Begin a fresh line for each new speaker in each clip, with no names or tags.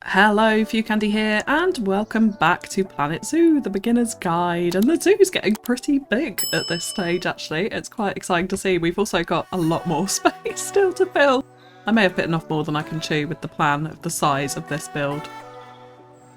Hello, FewCandy here, and welcome back to planetzoo, the beginner's guide. And the zoo is getting pretty big at this stage, actually. It's quite exciting to see. We've also got a lot more space still to fill. I may have bitten off more than I can chew with the plan of the size of this build.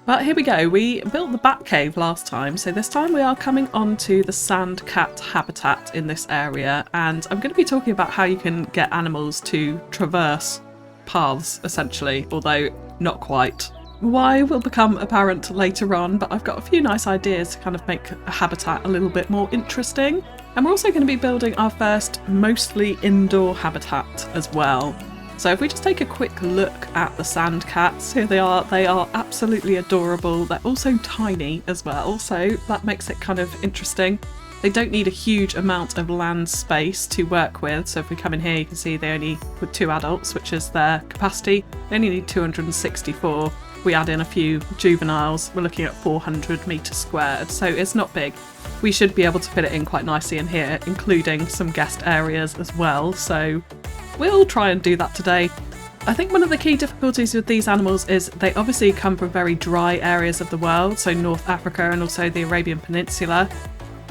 But here we go. We built the bat cave last time, so this time we are coming on to the sand cat habitat in this area, and I'm going to be talking about how you can get animals to traverse paths, essentially, although not quite. Why will become apparent later on, but I've got a few nice ideas to kind of make a habitat a little bit more interesting. And we're also going to be building our first mostly indoor habitat as well. So if we just take a quick look at the sand cats, here they are absolutely adorable. They're also tiny as well, so that makes it kind of interesting. They don't need a huge amount of land space to work with, so if we come in here you can see they only, with 2 adults, which is their capacity, they only need 264. We add in a few juveniles, we're looking at 400 metres squared, so it's not big. We should be able to fit it in quite nicely in here, including some guest areas as well, so we'll try and do that today. I think one of the key difficulties with these animals is they obviously come from very dry areas of the world, so North Africa and also the Arabian Peninsula.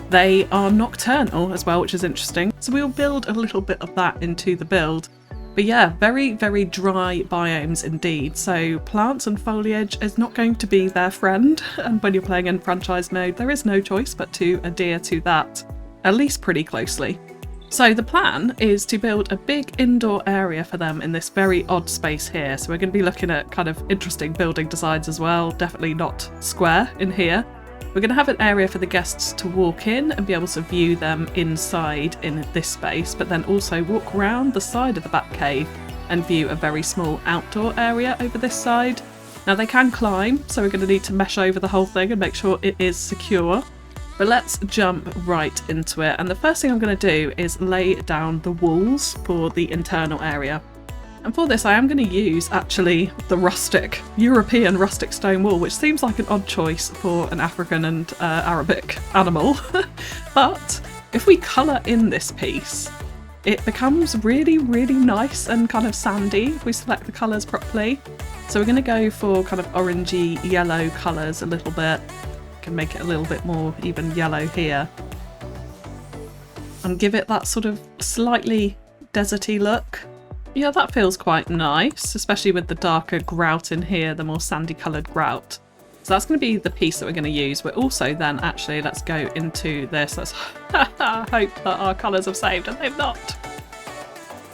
They are nocturnal as well, which is interesting. So we'll build a little bit of that into the build. But yeah, very, very dry biomes indeed. So plants and foliage is not going to be their friend. And when you're playing in franchise mode, there is no choice but to adhere to that, at least pretty closely. So the plan is to build a big indoor area for them in this very odd space here. So we're going to be looking at kind of interesting building designs as well. Definitely not square in here. We're going to have an area for the guests to walk in and be able to view them inside in this space, but then also walk around the side of the bat cave and view a very small outdoor area over this side. Now they can climb, so we're going to need to mesh over the whole thing and make sure it is secure. But let's jump right into it. And the first thing I'm going to do is lay down the walls for the internal area. And for this I am going to use actually the European rustic stone wall, which seems like an odd choice for an African and Arabic animal. But if we colour in this piece, it becomes really, really nice and kind of sandy if we select the colours properly. So we're going to go for kind of orangey yellow colours a little bit. Can make it a little bit more even yellow here. And give it that sort of slightly deserty look. Yeah, that feels quite nice, especially with the darker grout in here, the more sandy coloured grout. So that's going to be the piece that we're going to use. We're also then actually, let's go into this. Let's hope that our colours have saved, and they've not.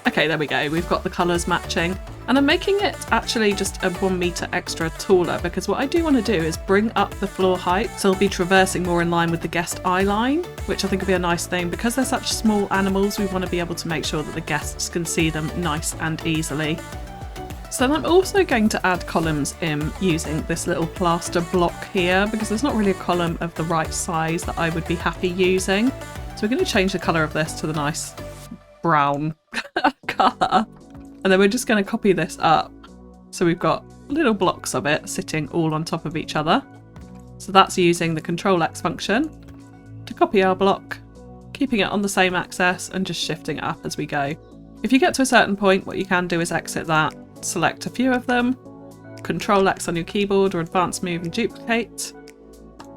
Okay, there we go. We've got the colours matching. And I'm making it actually just a 1 metre extra taller, because what I do want to do is bring up the floor height, so they'll be traversing more in line with the guest eye line, which I think will be a nice thing. Because they're such small animals, we want to be able to make sure that the guests can see them nice and easily. So then I'm also going to add columns in using this little plaster block here, because there's not really a column of the right size that I would be happy using. So we're going to change the colour of this to the nice brown colour. And then we're just going to copy this up. So we've got little blocks of it sitting all on top of each other. So that's using the Control-X function to copy our block, keeping it on the same axis and just shifting it up as we go. If you get to a certain point, what you can do is exit that, select a few of them, Control-X on your keyboard or advanced move and duplicate,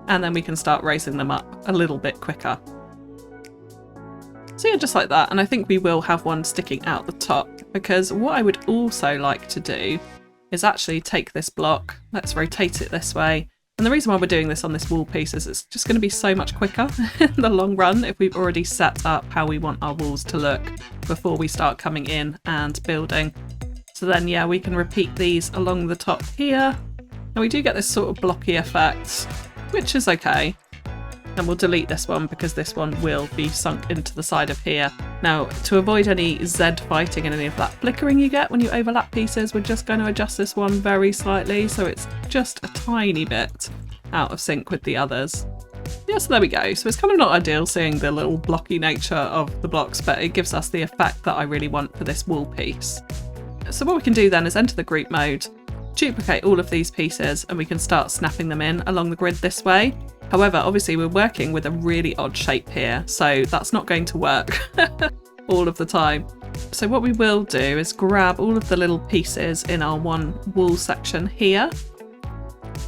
and then we can start raising them up a little bit quicker. So yeah, just like that. And I think we will have one sticking out the top, because what I would also like to do is actually take this block, let's rotate it this way. And the reason why we're doing this on this wall piece is it's just going to be so much quicker in the long run if we've already set up how we want our walls to look before we start coming in and building. So then, yeah, we can repeat these along the top here. And we do get this sort of blocky effect, which is okay. And we'll delete this one because this one will be sunk into the side of here. Now, to avoid any Z fighting and any of that flickering you get when you overlap pieces, we're just going to adjust this one very slightly so it's just a tiny bit out of sync with the others. Yeah, so there we go. So it's kind of not ideal seeing the little blocky nature of the blocks, but it gives us the effect that I really want for this wall piece. So what we can do then is enter the group mode, duplicate all of these pieces, and we can start snapping them in along the grid this way. However, obviously we're working with a really odd shape here, so that's not going to work. all of the time. So what we will do is grab all of the little pieces in our one wall section here.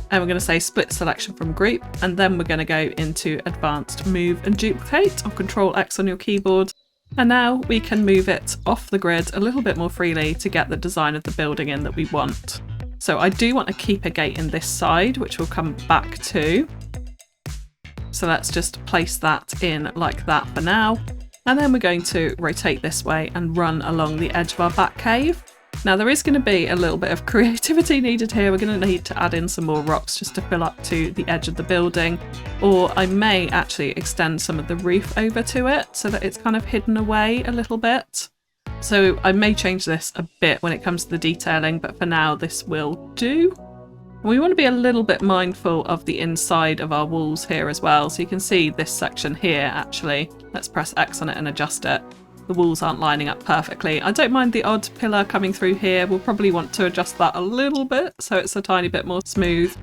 And we're going to say split selection from group, and then we're going to go into advanced move and duplicate, or Control X on your keyboard. And now we can move it off the grid a little bit more freely to get the design of the building in that we want. So I do want to keep a gate in this side, which we'll come back to. So let's just place that in like that for now. And then we're going to rotate this way and run along the edge of our back cave. Now there is going to be a little bit of creativity needed here. We're going to need to add in some more rocks just to fill up to the edge of the building, or I may actually extend some of the roof over to it so that it's kind of hidden away a little bit. So I may change this a bit when it comes to the detailing, but for now this will do. We want to be a little bit mindful of the inside of our walls here as well. So you can see this section here actually. Let's press X on it and adjust it. The walls aren't lining up perfectly. I don't mind the odd pillar coming through here. We'll probably want to adjust that a little bit so it's a tiny bit more smooth.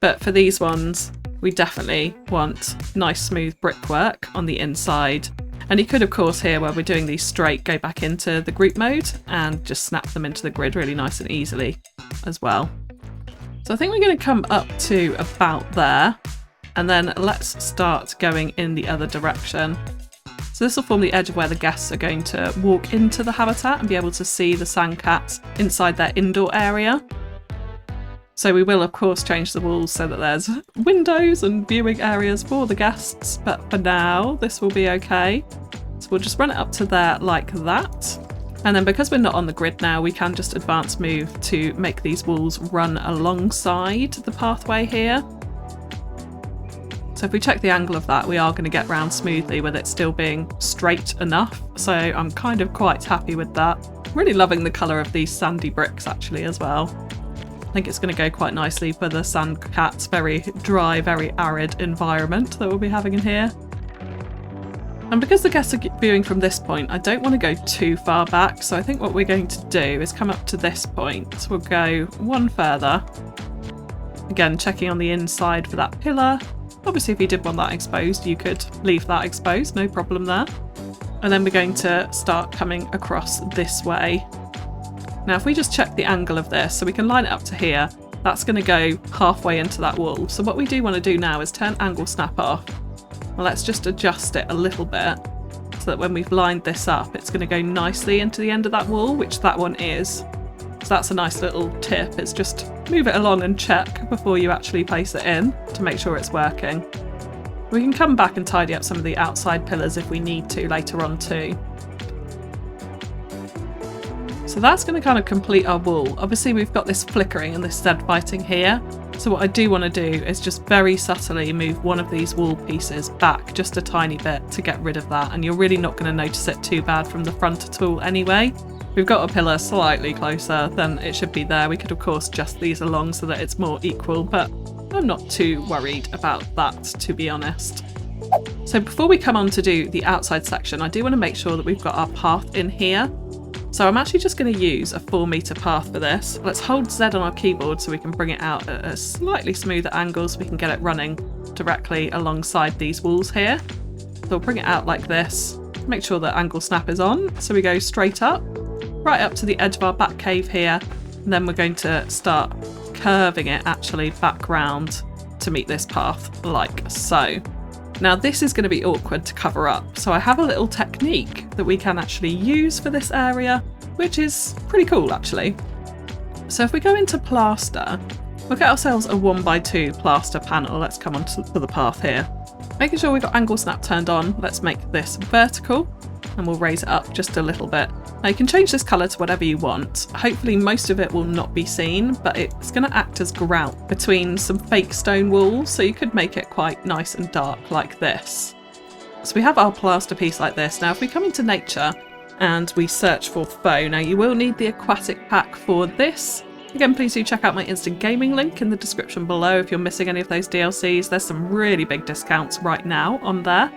But for these ones, we definitely want nice smooth brickwork on the inside. And you could, of course, here where we're doing these straight, go back into the group mode and just snap them into the grid really nice and easily as well. So I think we're going to come up to about there, and then let's start going in the other direction. So this will form the edge of where the guests are going to walk into the habitat and be able to see the sandcats inside their indoor area. So we will of course change the walls so that there's windows and viewing areas for the guests, but for now this will be okay. So we'll just run it up to there like that. And then because we're not on the grid now, we can just advance move to make these walls run alongside the pathway here. So if we check the angle of that, we are going to get round smoothly with it still being straight enough. So I'm kind of quite happy with that. Really loving the colour of these sandy bricks actually as well. I think it's going to go quite nicely for the sandcats' very dry, very arid environment that we'll be having in here. And because the guests are viewing from this point, I don't want to go too far back. So I think what we're going to do is come up to this point. We'll go one further. Again, checking on the inside for that pillar. Obviously, if you did want that exposed, you could leave that exposed, no problem there. And then we're going to start coming across this way. Now, if we just check the angle of this, so we can line it up to here, that's going to go halfway into that wall. So what we do want to do now is turn angle snap off. Well, let's just adjust it a little bit so that when we've lined this up, it's going to go nicely into the end of that wall, which that one is. So that's a nice little tip. It's just move it along and check before you actually place it in to make sure it's working. We can come back and tidy up some of the outside pillars if we need to later on too. So that's going to kind of complete our wall. Obviously we've got this flickering and this dead fighting here. So what I do want to do is just very subtly move one of these wall pieces back just a tiny bit to get rid of that. And you're really not going to notice it too bad from the front at all anyway. We've got a pillar slightly closer than it should be there. We could of course adjust these along so that it's more equal, but I'm not too worried about that, to be honest. So before we come on to do the outside section, I do want to make sure that we've got our path in here. So I'm actually just going to use a 4-meter path for this. Let's hold Z on our keyboard so we can bring it out at a slightly smoother angle so we can get it running directly alongside these walls here. So we'll bring it out like this. Make sure that angle snap is on. So we go straight up, right up to the edge of our back cave here. And then we're going to start curving it actually back round to meet this path like so. Now this is going to be awkward to cover up, so I have a little technique that we can actually use for this area, which is pretty cool actually. So if we go into plaster, we'll get ourselves a 1x2 plaster panel. Let's come on to the path here. Making sure we've got angle snap turned on, let's make this vertical and we'll raise it up just a little bit. Now you can change this colour to whatever you want. Hopefully most of it will not be seen, but it's going to act as grout between some fake stone walls, so you could make it quite nice and dark like this. So we have our plaster piece like this. Now if we come into nature and we search for faux, now you will need the aquatic pack for this. Again, please do check out my instant gaming link in the description below if you're missing any of those DLCs. There's some really big discounts right now on there.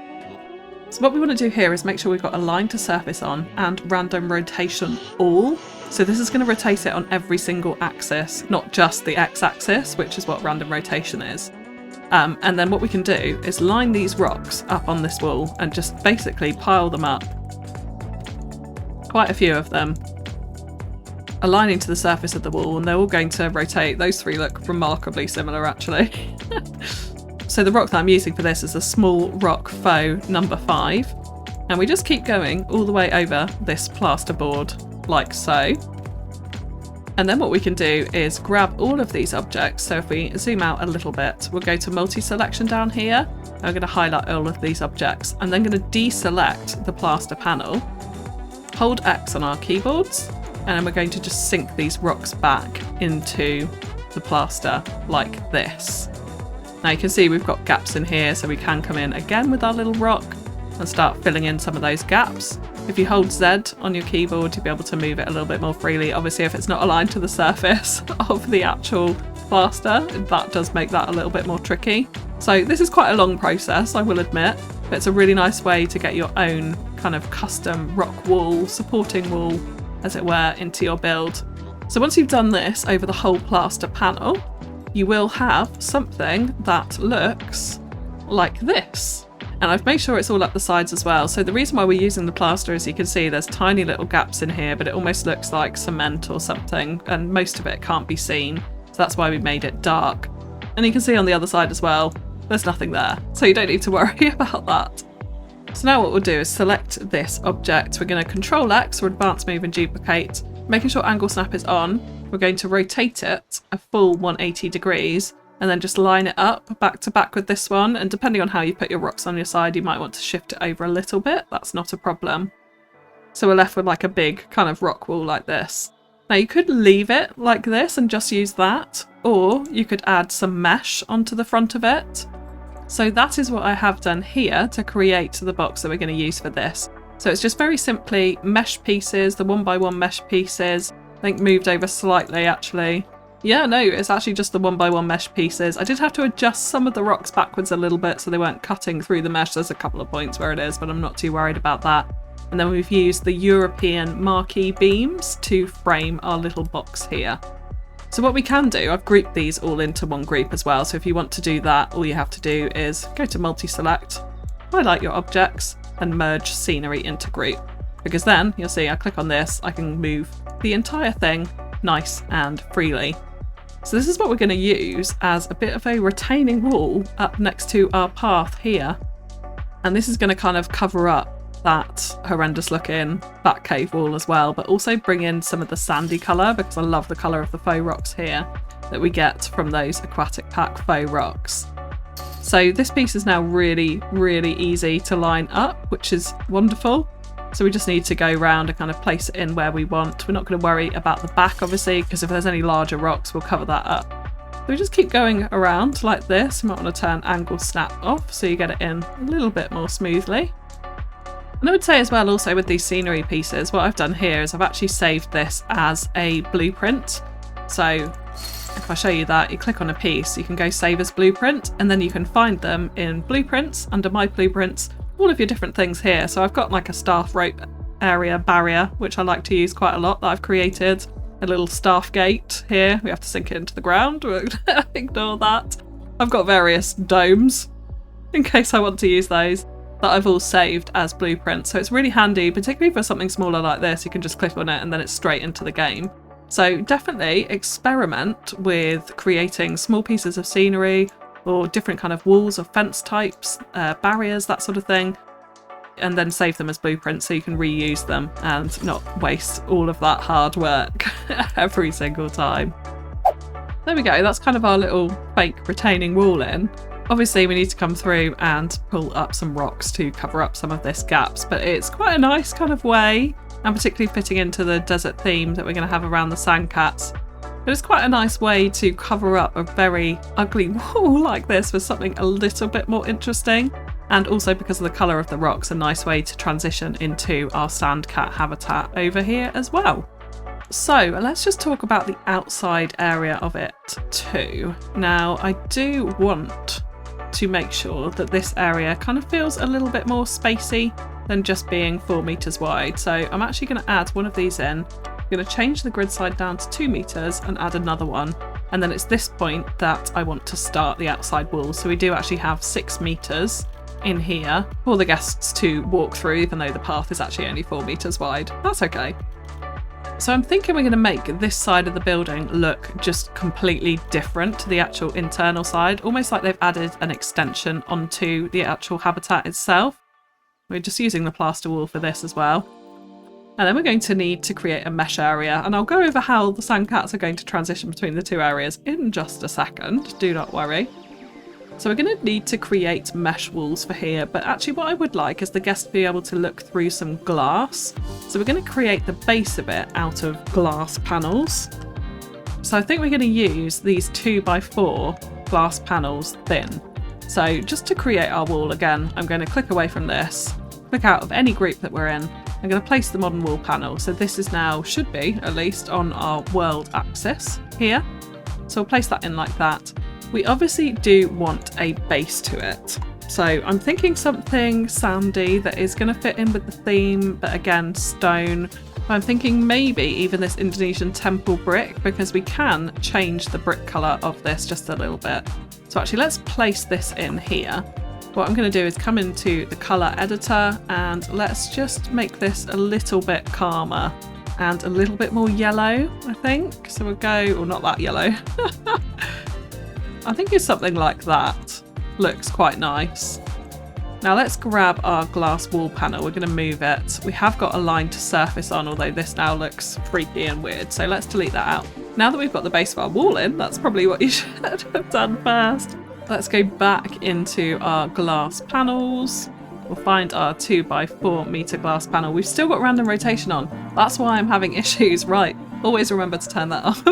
So what we want to do here is make sure we've got align to surface on and random rotation all. So this is going to rotate it on every single axis, not just the x-axis, which is what random rotation is. And then what we can do is line these rocks up on this wall and just basically pile them up. Quite a few of them, aligning to the surface of the wall, and they're all going to rotate. Those three look remarkably similar actually. So the rock that I'm using for this is a small rock faux number 5. And we just keep going all the way over this plasterboard like so. And then what we can do is grab all of these objects. So if we zoom out a little bit, we'll go to multi-selection down here. I'm going to highlight all of these objects and then going to deselect the plaster panel. Hold X on our keyboards, and then we're going to just sink these rocks back into the plaster like this. Now you can see we've got gaps in here, so we can come in again with our little rock and start filling in some of those gaps. If you hold Z on your keyboard, you'll be able to move it a little bit more freely. Obviously, if it's not aligned to the surface of the actual plaster, that does make that a little bit more tricky. So this is quite a long process, I will admit, but it's a really nice way to get your own kind of custom rock wall, supporting wall, as it were, into your build. So once you've done this over the whole plaster panel, you will have something that looks like this. And I've made sure it's all up the sides as well. So the reason why we're using the plaster, as you can see, there's tiny little gaps in here, but it almost looks like cement or something, and most of it can't be seen. So that's why we made it dark. And you can see on the other side as well, there's nothing there. So you don't need to worry about that. So now what we'll do is select this object. We're going to Control X or Advanced Move and Duplicate, making sure angle snap is on. We're going to rotate it a full 180 degrees and then just line it up back to back with this one. And depending on how you put your rocks on your side, you might want to shift it over a little bit. That's not a problem. So we're left with like a big kind of rock wall like this. Now you could leave it like this and just use that, or you could add some mesh onto the front of it. So that is what I have done here to create the box that we're going to use for this. So it's just very simply mesh pieces, the 1x1 mesh pieces. I think moved over slightly actually. Yeah, no, it's actually just the 1x1 mesh pieces. I did have to adjust some of the rocks backwards a little bit so they weren't cutting through the mesh. There's a couple of points where it is, but I'm not too worried about that. And then we've used the European marquee beams to frame our little box here. So what we can do, I've grouped these all into one group as well. So if you want to do that, all you have to do is go to multi-select, highlight your objects and merge scenery into group. Because then you'll see I click on this, I can move the entire thing nice and freely. So this is what we're going to use as a bit of a retaining wall up next to our path here. And this is going to kind of cover up that horrendous looking Batcave wall as well, but also bring in some of the sandy colour, because I love the colour of the faux rocks here that we get from those Aquatic Pack faux rocks. So this piece is now really, really easy to line up, which is wonderful. So we just need to go around and kind of place it in where we want. We're not going to worry about the back, obviously, because if there's any larger rocks, we'll cover that up. So we just keep going around like this. You might want to turn angle snap off so you get it in a little bit more smoothly. And I would say as well, also with these scenery pieces, what I've done here is I've actually saved this as a blueprint. So if I show you that, you click on a piece, you can go save as blueprint, and then you can find them in blueprints, under my blueprints, all of your different things here. So I've got like a staff rope area barrier, which I like to use quite a lot, that I've created. A little staff gate here, we have to sink it into the ground, ignore that. I've got various domes, in case I want to use those, that I've all saved as blueprints. So it's really handy, particularly for something smaller like this. You can just click on it and then it's straight into the game. So definitely experiment with creating small pieces of scenery or different kind of walls or fence types, barriers, that sort of thing, and then save them as blueprints so you can reuse them and not waste all of that hard work every single time. There we go, that's kind of our little fake retaining wall in. Obviously we need to come through and pull up some rocks to cover up some of this gaps, but it's quite a nice kind of way, and particularly fitting into the desert theme that we're going to have around the sandcats. But it's quite a nice way to cover up a very ugly wall like this with something a little bit more interesting. And also because of the colour of the rocks, a nice way to transition into our sandcat habitat over here as well. So let's just talk about the outside area of it too. Now I do want to make sure that this area kind of feels a little bit more spacey than just being 4 meters wide. So I'm actually going to add one of these in. I'm going to change the grid side down to 2 meters and add another one. And then it's this point that I want to start the outside wall. So we do actually have 6 meters in here for the guests to walk through, even though the path is actually only 4 meters wide. That's okay. So I'm thinking we're going to make this side of the building look just completely different to the actual internal side, almost like they've added an extension onto the actual habitat itself. We're just using the plaster wall for this as well. And then we're going to need to create a mesh area, and I'll go over how the sandcats are going to transition between the 2 areas in just a second, do not worry. So we're going to need to create mesh walls for here, but actually what I would like is the guest to be able to look through some glass. So we're going to create the base of it out of glass panels. So I think we're going to use these 2x4 glass panels thin. So just to create our wall again, I'm going to click away from this, click out of any group that we're in. I'm going to place the modern wall panel. So this is now, should be at least, on our world axis here. So we'll place that in like that. We obviously do want a base to it. So I'm thinking something sandy that is going to fit in with the theme, but again, stone. I'm thinking maybe even this Indonesian temple brick, because we can change the brick colour of this just a little bit. So actually let's place this in here. What I'm going to do is come into the colour editor and let's just make this a little bit calmer and a little bit more yellow, I think. So we'll go, or not that yellow. I think it's something like that. Looks quite nice. Now let's grab our glass wall panel. We're going to move it. We have got a line to surface on, although this now looks freaky and weird. So let's delete that out. Now that we've got the base of our wall in, that's probably what you should have done first. Let's go back into our glass panels. We'll find our 2x4 meter glass panel. We've still got random rotation on. That's why I'm having issues. Right, always remember to turn that off.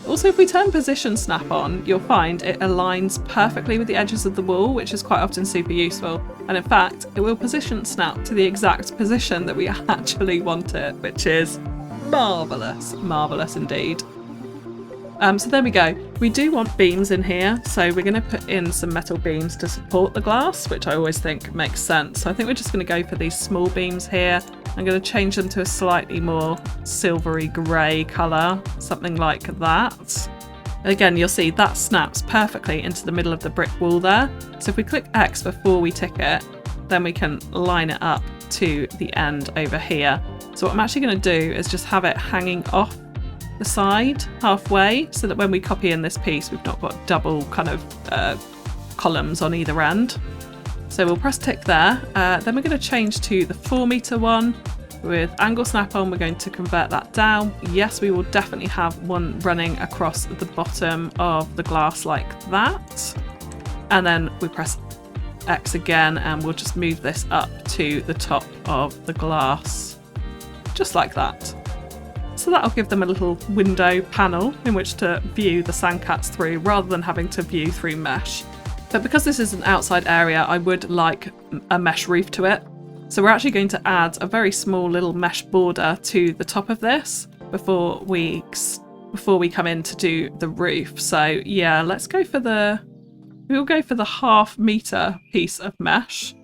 Also, if we turn position snap on, you'll find it aligns perfectly with the edges of the wall, which is quite often super useful. And in fact, it will position snap to the exact position that we actually want it, which is marvellous. Marvellous indeed. So there we go. We do want beams in here, so we're going to put in some metal beams to support the glass, which I always think makes sense. So I think we're just going to go for these small beams here. I'm going to change them to a slightly more silvery grey colour, something like that. And again, you'll see that snaps perfectly into the middle of the brick wall there. So if we click X before we tick it, then we can line it up to the end over here. So what I'm actually going to do is just have it hanging off the side halfway, so that when we copy in this piece, we've not got double kind of columns on either end. So we'll press tick there. Then we're going to change to the 4 meter one with angle snap on. We're going to convert that down. Yes, we will definitely have one running across the bottom of the glass like that. And then we press X again and we'll just move this up to the top of the glass, just like that. So that'll give them a little window panel in which to view the sandcats through, rather than having to view through mesh. But because this is an outside area, I would like a mesh roof to it. So we're actually going to add a very small little mesh border to the top of this before we come in to do the roof. So yeah, we'll go for the 1/2 meter piece of mesh.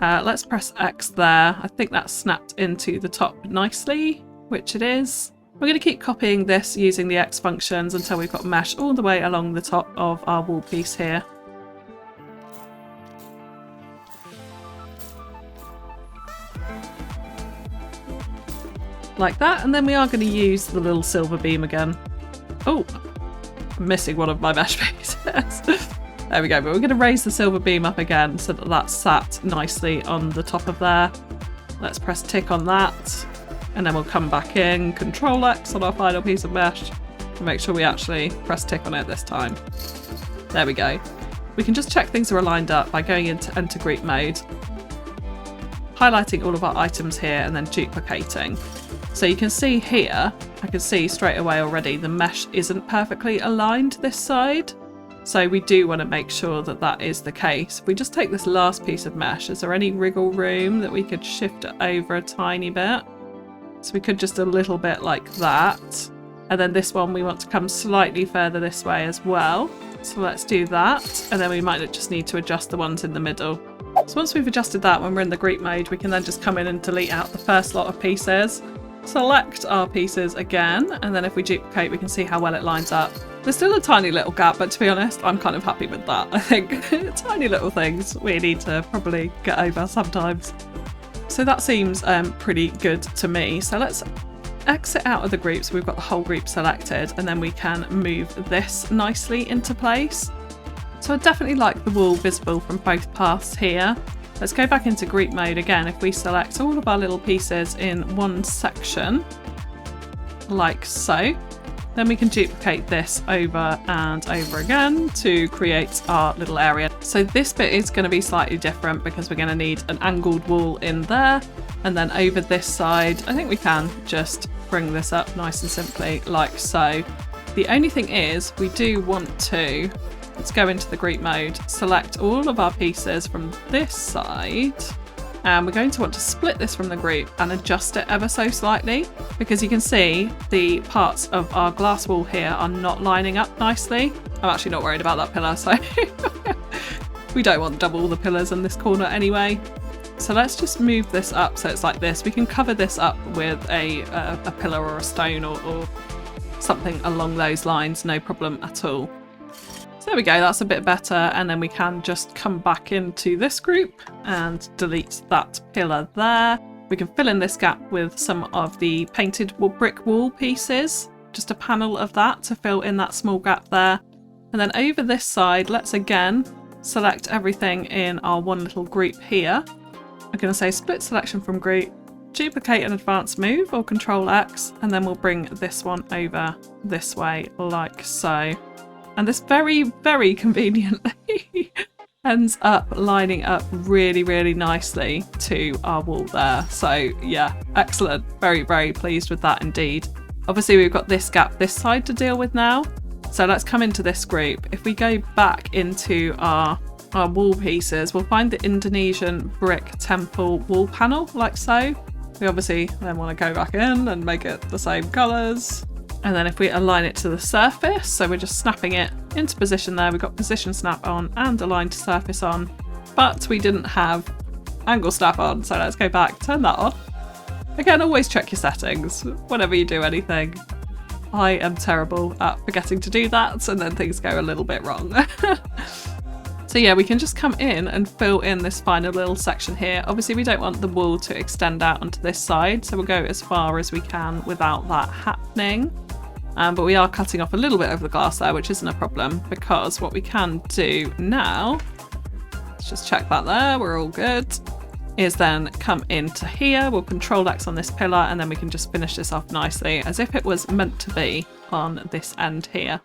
Let's press X there. I think that's snapped into the top nicely, which it is. We're going to keep copying this using the X functions until we've got mesh all the way along the top of our wall piece here. Like that, and then we are going to use the little silver beam again. Oh, I'm missing one of my mesh pieces. There we go, but we're going to raise the silver beam up again so that that's sat nicely on the top of there. Let's press tick on that. And then we'll come back in, Control X on our final piece of mesh to make sure we actually press tick on it this time. There we go. We can just check things are aligned up by going into Enter Group mode, highlighting all of our items here and then duplicating. So you can see here, I can see straight away already the mesh isn't perfectly aligned this side. So we do want to make sure that that is the case. If we just take this last piece of mesh, is there any wriggle room that we could shift it over a tiny bit? So we could just a little bit like that. And then this one we want to come slightly further this way as well. So let's do that. And then we might just need to adjust the ones in the middle. So once we've adjusted that, when we're in the group mode, we can then just come in and delete out the first lot of pieces. Select our pieces again. And then if we duplicate, we can see how well it lines up. There's still a tiny little gap, but to be honest, I'm kind of happy with that. I think tiny little things we need to probably get over sometimes. So that seems pretty good to me. So let's exit out of the group so we've got the whole group selected, and then we can move this nicely into place. So I definitely like the wall visible from both paths here. Let's go back into group mode again. If we select all of our little pieces in one section, like so, then we can duplicate this over and over again to create our little area. So this bit is going to be slightly different because we're going to need an angled wall in there, and then over this side I think we can just bring this up nice and simply like so. The only thing is we do want to, let's go into the group mode, select all of our pieces from this side, and we're going to want to split this from the group and adjust it ever so slightly, because you can see the parts of our glass wall here are not lining up nicely. I'm actually not worried about that pillar, so we don't want double the pillars in this corner anyway. So let's just move this up so it's like this. We can cover this up with a pillar or a stone or something along those lines, no problem at all. So there we go, that's a bit better, and then we can just come back into this group and delete that pillar there. We can fill in this gap with some of the painted brick wall pieces, just a panel of that to fill in that small gap there. And then over this side, let's again select everything in our one little group here. I'm going to say split selection from group, duplicate an advanced move or Control X, and then we'll bring this one over this way like so. And this very, very conveniently ends up lining up really, really nicely to our wall there. So yeah, excellent. Very, very pleased with that indeed. Obviously we've got this gap this side to deal with now. So let's come into this group. If we go back into our wall pieces, we'll find the Indonesian brick temple wall panel like so. We obviously then want to go back in and make it the same colours. And then if we align it to the surface, so we're just snapping it into position there, we've got position snap on and align to surface on, but we didn't have angle snap on, so let's go back, turn that on. Again, always check your settings whenever you do anything. I am terrible at forgetting to do that, and then things go a little bit wrong. So yeah, we can just come in and fill in this final little section here. Obviously we don't want the wall to extend out onto this side, so we'll go as far as we can without that happening. But we are cutting off a little bit of the glass there, which isn't a problem, because what we can do now, let's just check that there, we're all good, is then come into here, we'll Control X on this pillar, and then we can just finish this off nicely as if it was meant to be on this end here.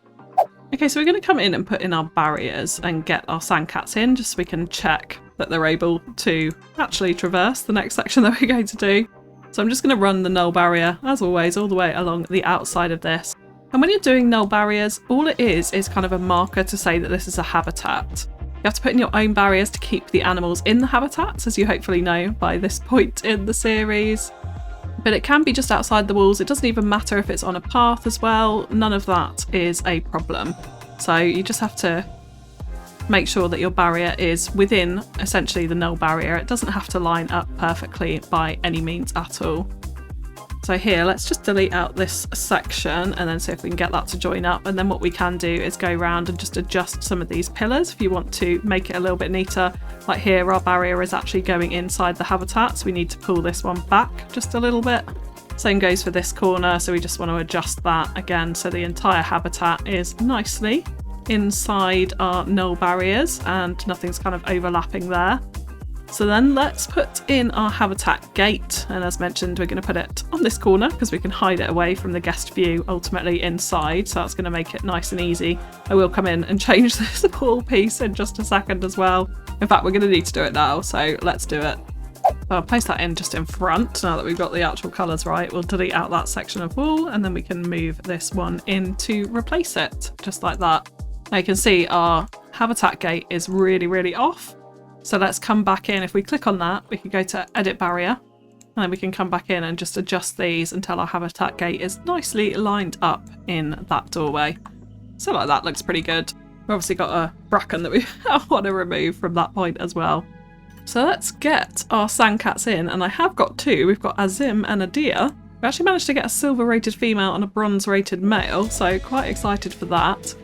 Okay, so we're going to come in and put in our barriers and get our sandcats in, just so we can check that they're able to actually traverse the next section that we're going to do. So I'm just going to run the null barrier, as always, all the way along the outside of this. And when you're doing null barriers, all it is kind of a marker to say that this is a habitat. You have to put in your own barriers to keep the animals in the habitats, as you hopefully know by this point in the series. But it can be just outside the walls. It doesn't even matter if it's on a path as well. None of that is a problem. So you just have to make sure that your barrier is within essentially the null barrier. It doesn't have to line up perfectly by any means at all. So here, let's just delete out this section and then see if we can get that to join up. And then what we can do is go around and just adjust some of these pillars if you want to make it a little bit neater. Like here, our barrier is actually going inside the habitat, so we need to pull this one back just a little bit. Same goes for this corner, so we just want to adjust that again so the entire habitat is nicely inside our null barriers and nothing's kind of overlapping there. So then let's put in our habitat gate, and as mentioned we're going to put it on this corner because we can hide it away from the guest view ultimately inside, so that's going to make it nice and easy. I will come in and change this wall piece in just a second as well. In fact, we're going to need to do it now, so let's do it. So I'll place that in just in front. Now that we've got the actual colours right, we'll delete out that section of wall and then we can move this one in to replace it, just like that. Now you can see our habitat gate is really, really off. So let's come back in. If we click on that, we can go to edit barrier and then we can come back in and just adjust these until our habitat gate is nicely lined up in that doorway. So like that looks pretty good. We've obviously got a bracken that we want to remove from that point as well. So let's get our sandcats in, and I have got two. We've got Azim and Adia. We actually managed to get a silver rated female and a bronze rated male, so quite excited for that.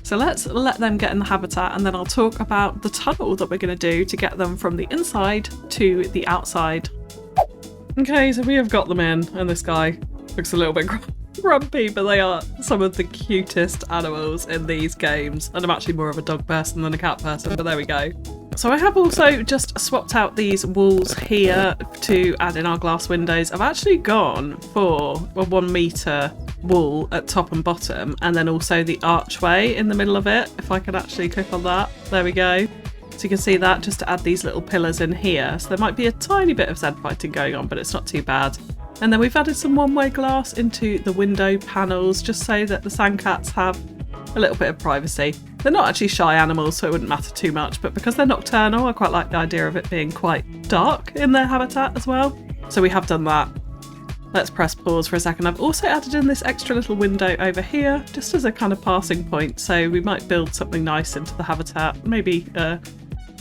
So let's let them get in the habitat, and then I'll talk about the tunnel that we're going to do to get them from the inside to the outside. Okay, so we have got them in, and this guy looks a little bit grumpy, but they are some of the cutest animals in these games. And I'm actually more of a dog person than a cat person, but there we go. So I have also just swapped out these walls here to add in our glass windows. I've actually gone for a 1 metre wall at top and bottom, and then also the archway in the middle of it. If I can actually click on that, there we go. So you can see that, just to add these little pillars in here. So there might be a tiny bit of Z fighting going on, but it's not too bad. And then we've added some one-way glass into the window panels, just so that the sandcats have a little bit of privacy. They're not actually shy animals, so it wouldn't matter too much, but because they're nocturnal, I quite like the idea of it being quite dark in their habitat as well. So we have done that. Let's press pause for a second. I've also added in this extra little window over here, just as a kind of passing point, so we might build something nice into the habitat, maybe a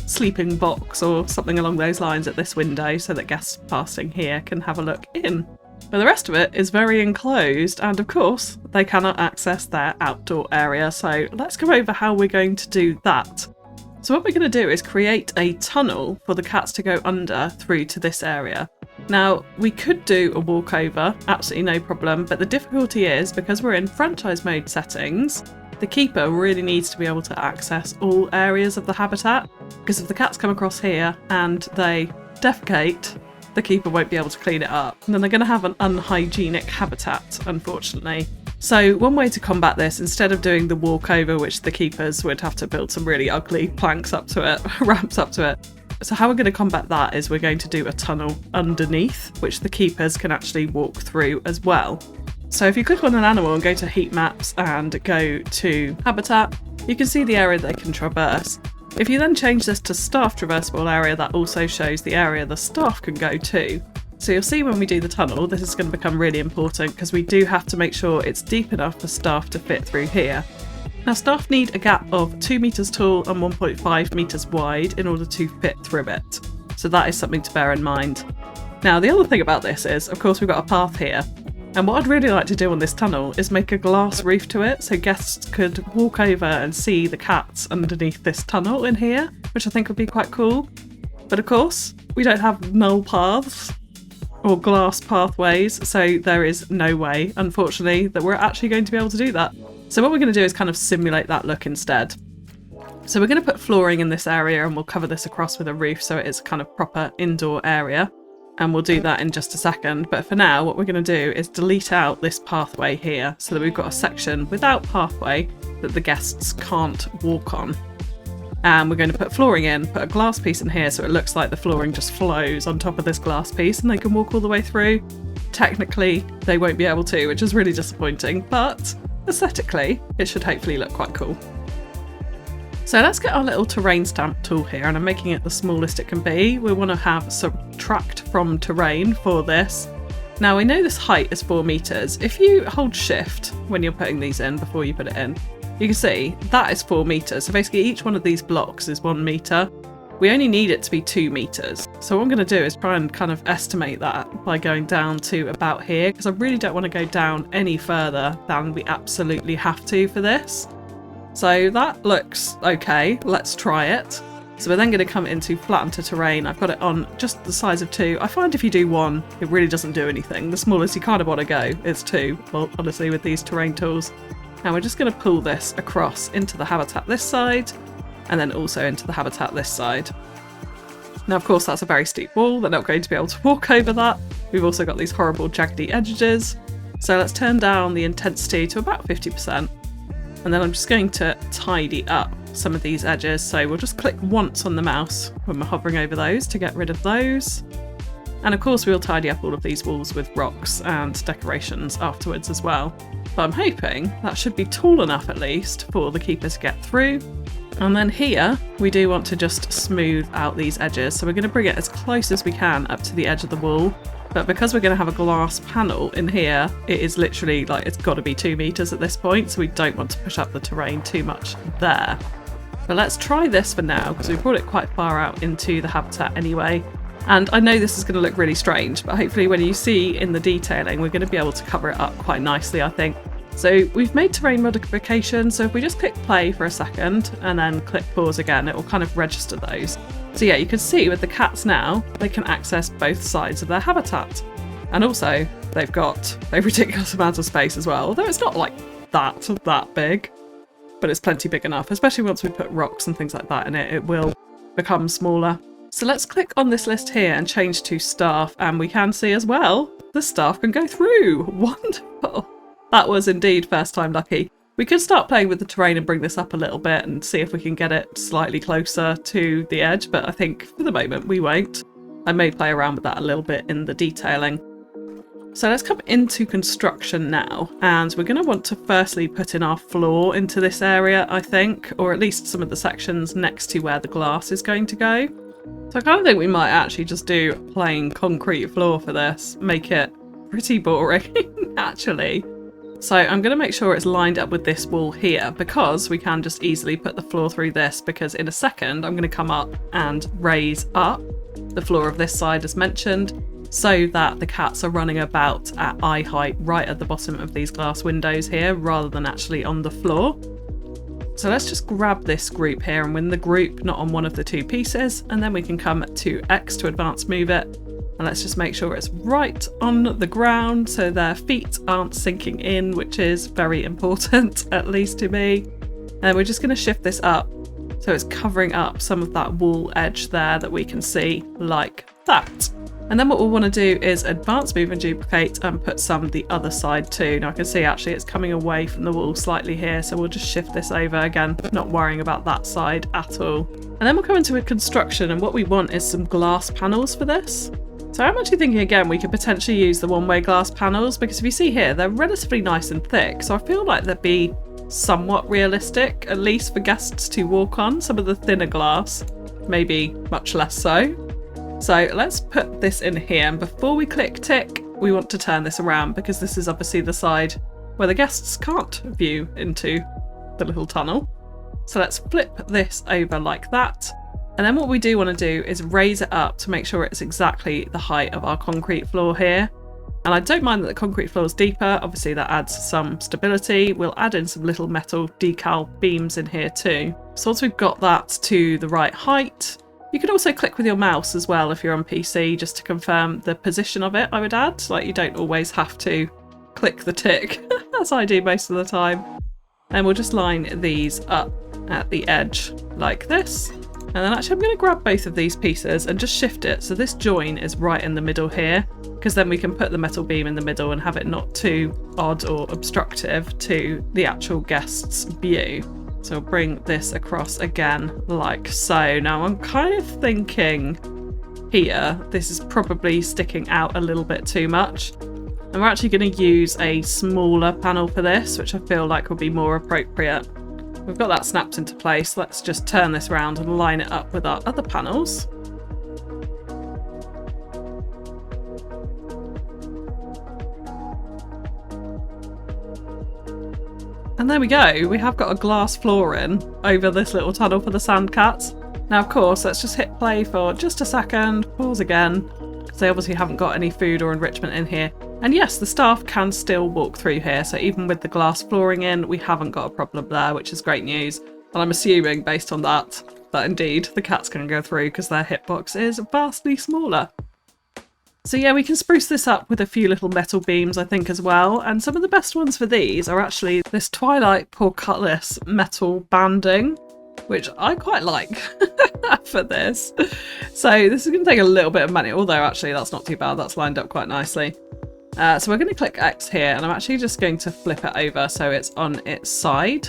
sleeping box or something along those lines at this window, so that guests passing here can have a look in. But the rest of it is very enclosed, and of course they cannot access their outdoor area, so let's go over how we're going to do that. So what we're going to do is create a tunnel for the cats to go under through to this area. Now, we could do a walkover, absolutely no problem, but the difficulty is, because we're in franchise mode settings, the keeper really needs to be able to access all areas of the habitat, because if the cats come across here and they defecate, the keeper won't be able to clean it up, and then they're going to have an unhygienic habitat, unfortunately. So one way to combat this, instead of doing the walkover, which the keepers would have to build some really ugly planks up to it, ramps up to it. So how we're going to combat that is we're going to do a tunnel underneath, which the keepers can actually walk through as well. So if you click on an animal and go to heat maps and go to habitat, you can see the area they can traverse. If you then change this to staff traversable area, that also shows the area the staff can go to. So you'll see when we do the tunnel, this is going to become really important, because we do have to make sure it's deep enough for staff to fit through here. Now, staff need a gap of 2 metres tall and 1.5 metres wide in order to fit through it. So that is something to bear in mind. Now, the other thing about this is, of course, we've got a path here. And what I'd really like to do on this tunnel is make a glass roof to it, so guests could walk over and see the cats underneath this tunnel in here, which I think would be quite cool. But of course, we don't have null paths or glass pathways, so there is no way, unfortunately, that we're actually going to be able to do that. So what we're going to do is kind of simulate that look instead. So we're going to put flooring in this area, and we'll cover this across with a roof so it is a kind of proper indoor area. And we'll do that in just a second. But for now, what we're going to do is delete out this pathway here, so that we've got a section without pathway that the guests can't walk on. And we're going to put flooring in, put a glass piece in here so it looks like the flooring just flows on top of this glass piece and they can walk all the way through. Technically, they won't be able to, which is really disappointing, but aesthetically, it should hopefully look quite cool. So let's get our little terrain stamp tool here, and I'm making it the smallest it can be. We want to have subtract from terrain for this. Now, we know this height is 4 meters. If you hold shift when you're putting these in before you put it in, you can see that is 4 meters. So basically each one of these blocks is 1 meter. We only need it to be 2 meters. So what I'm going to do is try and kind of estimate that by going down to about here, because I really don't want to go down any further than we absolutely have to for this. So that looks okay. Let's try it. So we're then going to come into flatten to terrain. I've got it on just the size of 2. I find if you do 1, it really doesn't do anything. The smallest you kind of want to go is 2, well, honestly, with these terrain tools. Now we're just going to pull this across into the habitat this side, and then also into the habitat this side. Now, of course, that's a very steep wall. They're not going to be able to walk over that. We've also got these horrible jaggedy edges. So let's turn down the intensity to about 50%. And then I'm just going to tidy up some of these edges. So we'll just click once on the mouse when we're hovering over those to get rid of those. And of course, we'll tidy up all of these walls with rocks and decorations afterwards as well. But I'm hoping that should be tall enough at least for the keeper to get through. And then here, we do want to just smooth out these edges. So we're going to bring it as close as we can up to the edge of the wall. But because we're going to have a glass panel in here, it is literally like it's got to be 2 meters at this point. So we don't want to push up the terrain too much there. But let's try this for now, because we've brought it quite far out into the habitat anyway. And I know this is going to look really strange, but hopefully when you see in the detailing, we're going to be able to cover it up quite nicely, I think. So we've made terrain modification, so if we just click play for a second and then click pause again, it will kind of register those. So yeah, you can see with the cats now, they can access both sides of their habitat. And also, they've got a ridiculous amount of space as well, although it's not like that big, but it's plenty big enough, especially once we put rocks and things like that in it, it will become smaller. So let's click on this list here and change to staff, and we can see as well, the staff can go through. Wonderful. That was indeed first time lucky. We could start playing with the terrain and bring this up a little bit and see if we can get it slightly closer to the edge, but I think for the moment we won't. I may play around with that a little bit in the detailing. So let's come into construction now, and we're going to want to firstly put in our floor into this area, I think, or at least some of the sections next to where the glass is going to go. So I kind of think we might actually just do plain concrete floor for this, make it pretty boring, actually. So I'm going to make sure it's lined up with this wall here, because we can just easily put the floor through this, because in a second I'm going to come up and raise up the floor of this side as mentioned, so that the cats are running about at eye height right at the bottom of these glass windows here, rather than actually on the floor. So let's just grab this group here and win the group, not on one of the two pieces, and then we can come to X to advance move it. And let's just make sure it's right on the ground so their feet aren't sinking in, which is very important, at least to me. And we're just going to shift this up so it's covering up some of that wall edge there that we can see like that. And then what we'll want to do is advance move and duplicate and put some the other side too. Now I can see actually it's coming away from the wall slightly here, so we'll just shift this over again, not worrying about that side at all. And then we'll come into a construction, and what we want is some glass panels for this. So I'm actually thinking again we could potentially use the one-way glass panels, because if you see here they're relatively nice and thick, so I feel like they'd be somewhat realistic, at least for guests to walk on. Some of the thinner glass, maybe much less so. So let's put this in here, and before we click tick we want to turn this around, because this is obviously the side where the guests can't view into the little tunnel. So let's flip this over like that. And then what we do want to do is raise it up to make sure it's exactly the height of our concrete floor here. And I don't mind that the concrete floor is deeper, obviously that adds some stability. We'll add in some little metal decal beams in here too. So once we've got that to the right height, you can also click with your mouse as well if you're on PC, just to confirm the position of it, I would add. Like, you don't always have to click the tick, as I do most of the time. And we'll just line these up at the edge like this. And then actually I'm going to grab both of these pieces and just shift it so this join is right in the middle here, because then we can put the metal beam in the middle and have it not too odd or obstructive to the actual guest's view. So I'll bring this across again like so. Now I'm kind of thinking here this is probably sticking out a little bit too much, and we're actually going to use a smaller panel for this, which I feel like will be more appropriate. We've got that snapped into place. Let's just turn this around and line it up with our other panels. And there we go, we have got a glass floor in over this little tunnel for the sand cats. Now of course, let's just hit play for just a second, pause again, because they obviously haven't got any food or enrichment in here. And yes, the staff can still walk through here, so even with the glass flooring in, we haven't got a problem there, which is great news. And I'm assuming, based on that indeed the cats can go through because their hitbox is vastly smaller. So yeah, we can spruce this up with a few little metal beams, I think, as well. And some of the best ones for these are actually this Twilight Portcullis metal banding, which I quite like for this. So this is going to take a little bit of money, although actually that's not too bad. That's lined up quite nicely. So we're going to click X here, and I'm actually just going to flip it over so it's on its side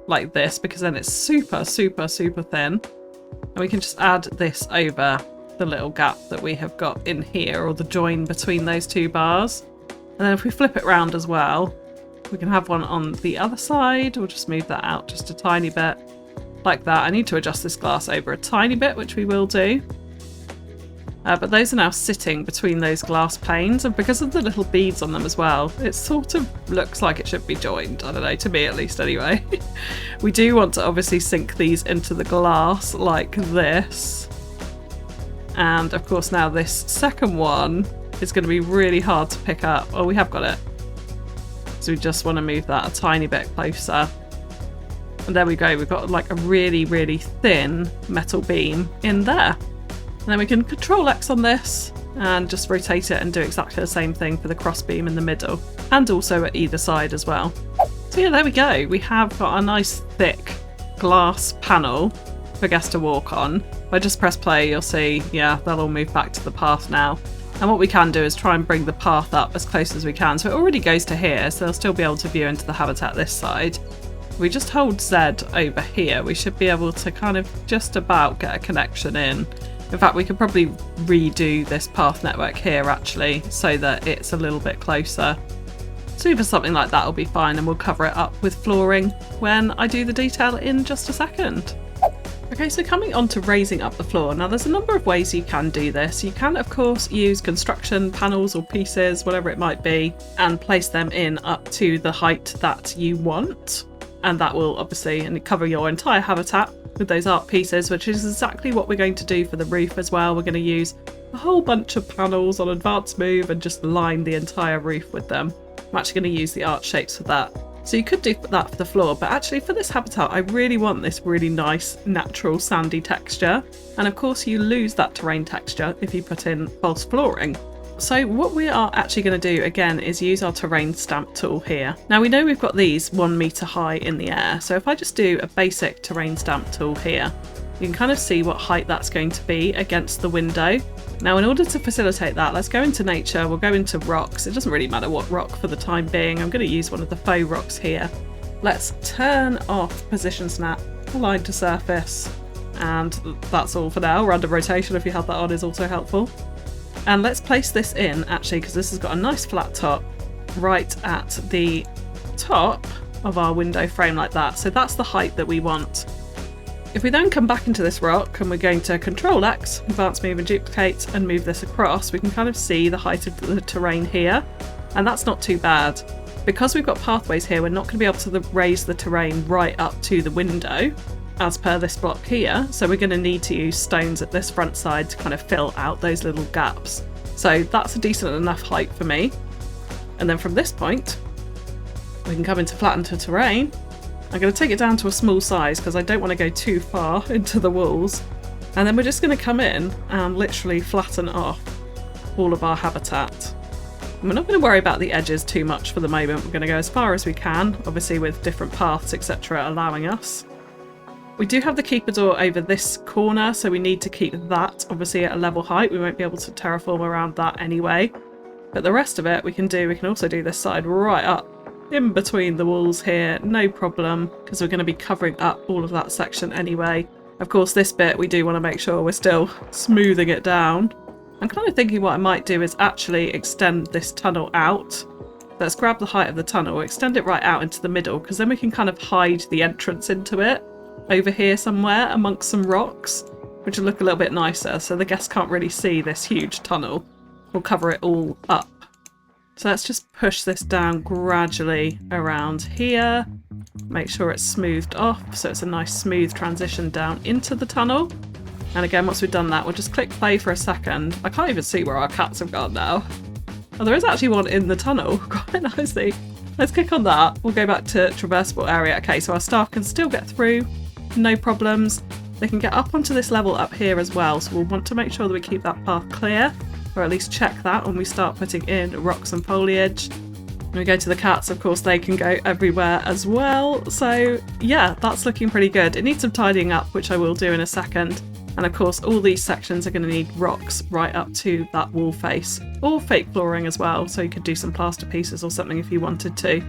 like this, because then it's super, super, super thin. And we can just add this over the little gap that we have got in here, or the join between those two bars. And then if we flip it round as well, we can have one on the other side. We'll just move that out just a tiny bit like that. I need to adjust this glass over a tiny bit, which we will do. But those are now sitting between those glass panes, and because of the little beads on them as well, it sort of looks like it should be joined. I don't know, to me at least anyway. We do want to obviously sink these into the glass like this. And of course now this second one is going to be really hard to pick up. Oh, we have got it. So we just want to move that a tiny bit closer. And there we go, we've got like a really, really thin metal beam in there. And then we can Control X on this and just rotate it and do exactly the same thing for the cross beam in the middle and also at either side as well. So yeah, there we go. We have got a nice thick glass panel for guests to walk on. If I just press play, you'll see, yeah, they'll all move back to the path now. And what we can do is try and bring the path up as close as we can. So it already goes to here, so they'll still be able to view into the habitat this side. If we just hold Z over here, we should be able to kind of just about get a connection in. In fact, we could probably redo this path network here actually, so that it's a little bit closer. So even something like that will be fine, and we'll cover it up with flooring when I do the detail in just a second. Okay, so coming on to raising up the floor. Now there's a number of ways you can do this. You can of course use construction panels or pieces, whatever it might be, and place them in up to the height that you want. And that will obviously cover your entire habitat with those art pieces, which is exactly what we're going to do for the roof as well. We're going to use a whole bunch of panels on advanced move and just line the entire roof with them. I'm actually going to use the art shapes for that. So you could do that for the floor, but actually for this habitat, I really want this really nice, natural, sandy texture. And of course you lose that terrain texture if you put in false flooring. So what we are actually going to do again is use our terrain stamp tool here. Now we know we've got these 1 meter high in the air. So if I just do a basic terrain stamp tool here, you can kind of see what height that's going to be against the window. Now in order to facilitate that, let's go into nature, we'll go into rocks. It doesn't really matter what rock for the time being. I'm going to use one of the faux rocks here. Let's turn off position snap, align to surface, and that's all for now. Random rotation if you have that on is also helpful. And let's place this in actually, because this has got a nice flat top right at the top of our window frame like that. So that's the height that we want. If we then come back into this rock and we're going to Control X, advance move and duplicate, and move this across, we can kind of see the height of the terrain here, and that's not too bad. Because we've got pathways here, we're not going to be able to raise the terrain right up to the window as per this block here, so we're going to need to use stones at this front side to kind of fill out those little gaps. So that's a decent enough height for me. And then from this point, we can come into flatten to terrain. I'm going to take it down to a small size because I don't want to go too far into the walls. And then we're just going to come in and literally flatten off all of our habitat. And we're not going to worry about the edges too much for the moment. We're going to go as far as we can, obviously with different paths, etc. allowing us. We do have the keeper door over this corner, so we need to keep that obviously at a level height. We won't be able to terraform around that anyway. But the rest of it we can do. We can also do this side right up in between the walls here, no problem, because we're going to be covering up all of that section anyway. Of course this bit we do want to make sure we're still smoothing it down. I'm kind of thinking what I might do is actually extend this tunnel out. Let's grab the height of the tunnel, extend it right out into the middle, because then we can kind of hide the entrance into it over here somewhere amongst some rocks, which will look a little bit nicer, so the guests can't really see this huge tunnel. We'll cover it all up. So let's just push this down gradually around here, make sure it's smoothed off so it's a nice smooth transition down into the tunnel. And again, once we've done that, we'll just click play for a second. I can't even see where our cats have gone now. Oh, there is actually one in the tunnel, quite nicely. Let's click on that. We'll go back to traversable area. Okay, so our staff can still get through, no problems. They can get up onto this level up here as well, so we'll want to make sure that we keep that path clear, or at least check that when we start putting in rocks and foliage. When we go to the cats, of course, they can go everywhere as well. So yeah, that's looking pretty good. It needs some tidying up, which I will do in a second. And of course, all these sections are going to need rocks right up to that wall face, or fake flooring as well. So you could do some plaster pieces or something if you wanted to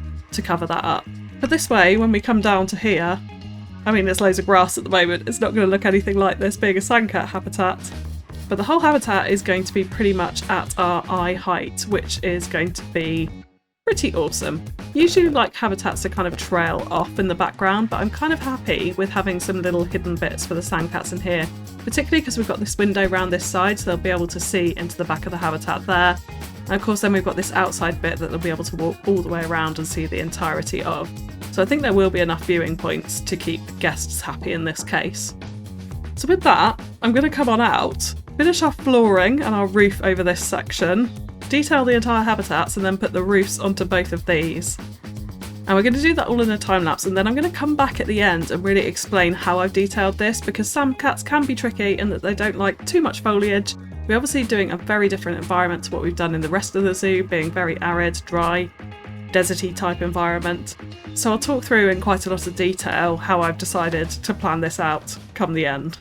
cover that up. But this way, when we come down to here, I mean, there's loads of grass at the moment. It's not going to look anything like this being a sandcat habitat. But the whole habitat is going to be pretty much at our eye height, which is going to be pretty awesome. Usually like habitats to kind of trail off in the background, but I'm kind of happy with having some little hidden bits for the sandcats in here, particularly because we've got this window around this side, so they'll be able to see into the back of the habitat there. And of course then we've got this outside bit that they'll be able to walk all the way around and see the entirety of. So I think there will be enough viewing points to keep guests happy in this case. So with that, I'm going to come on out finish our flooring and our roof over this section, detail the entire habitats, and then put the roofs onto both of these. And we're going to do that all in a time lapse, and then I'm going to come back at the end and really explain how I've detailed this, because some cats can be tricky in that they don't like too much foliage. We're obviously doing a very different environment to what we've done in the rest of the zoo, being very arid, dry, deserty type environment. So I'll talk through in quite a lot of detail how I've decided to plan this out come the end.